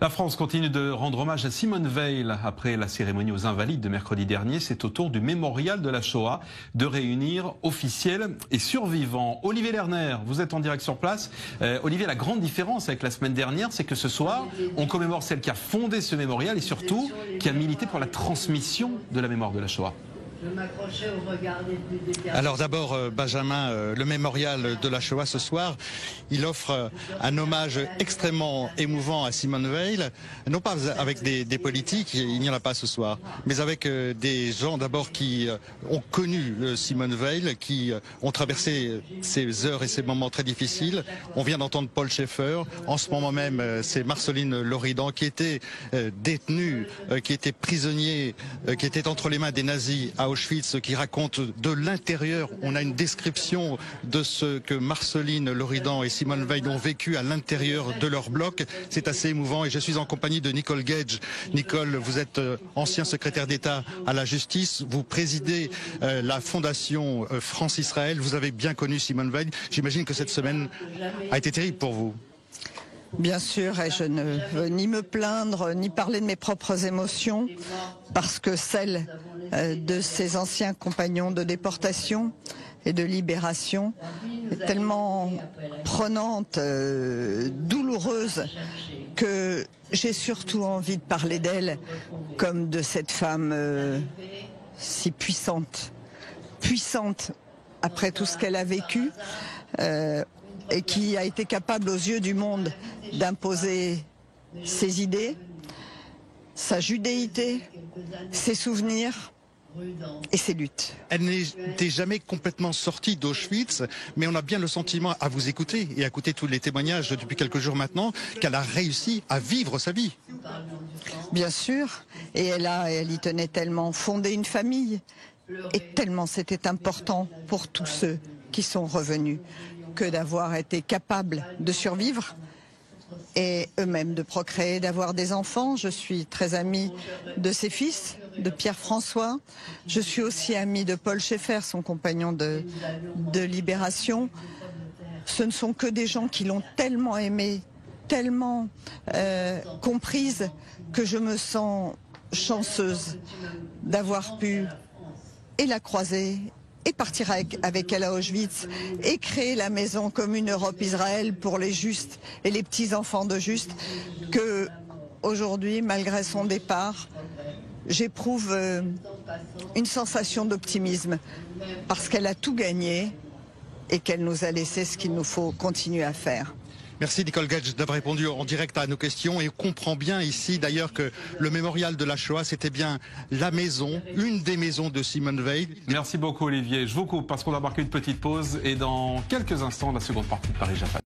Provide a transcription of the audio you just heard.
La France continue de rendre hommage à Simone Veil. Après la cérémonie aux Invalides de mercredi dernier, c'est au tour du mémorial de la Shoah de réunir officiels et survivants. Olivier Lerner, vous êtes en direct sur place. Olivier, la grande différence avec la semaine dernière, c'est que ce soir, on commémore celle qui a fondé ce mémorial et surtout qui a milité pour la transmission de la mémoire de la Shoah. Alors d'abord, Benjamin, le mémorial de la Shoah ce soir, il offre un hommage extrêmement émouvant à Simone Veil, non pas avec des politiques, il n'y en a pas ce soir, mais avec des gens d'abord qui ont connu Simone Veil, qui ont traversé ces heures et ces moments très difficiles. On vient d'entendre Paul Schaeffer, en ce moment même c'est Marceline Loridan qui était détenue, qui était prisonnier, qui était entre les mains des nazis à Auschwitz, qui raconte de l'intérieur. On a une description de ce que Marceline Loridan et Simone Veil ont vécu à l'intérieur de leur bloc. C'est assez émouvant et je suis en compagnie de Nicole Gage. Nicole, vous êtes ancien secrétaire d'État à la justice. Vous présidez la fondation France-Israël. Vous avez bien connu Simone Veil. J'imagine que cette semaine a été terrible pour vous. Bien sûr, et je ne veux ni me plaindre, ni parler de mes propres émotions, parce que celles de ces anciens compagnons de déportation et de libération est tellement prenante, douloureuse, que j'ai surtout envie de parler d'elle comme de cette femme si puissante après tout ce qu'elle a vécu. Et qui a été capable aux yeux du monde d'imposer ses idées, sa judéité, ses souvenirs et ses luttes. Elle n'était jamais complètement sortie d'Auschwitz, mais on a bien le sentiment, à vous écouter et à écouter tous les témoignages depuis quelques jours maintenant, qu'elle a réussi à vivre sa vie. Bien sûr, et elle y tenait tellement, fonder une famille, et tellement c'était important pour tous ceux qui sont revenus, que d'avoir été capable de survivre et eux-mêmes de procréer, d'avoir des enfants. Je suis très amie de ses fils, de Pierre-François. Je suis aussi amie de Paul Schaeffer, son compagnon de libération. Ce ne sont que des gens qui l'ont tellement aimée, tellement comprise, que je me sens chanceuse d'avoir pu et la croiser et partir avec elle à Auschwitz et créer la maison commune Europe-Israël pour les justes et les petits-enfants de Juste, que aujourd'hui, malgré son départ, j'éprouve une sensation d'optimisme parce qu'elle a tout gagné et qu'elle nous a laissé ce qu'il nous faut continuer à faire. Merci Nicole Gage d'avoir répondu en direct à nos questions et on comprend bien ici d'ailleurs que le mémorial de la Shoah c'était bien la maison, une des maisons de Simone Veil. Merci beaucoup Olivier. Je vous coupe parce qu'on va marquer une petite pause et dans quelques instants la seconde partie de Paris-Japan.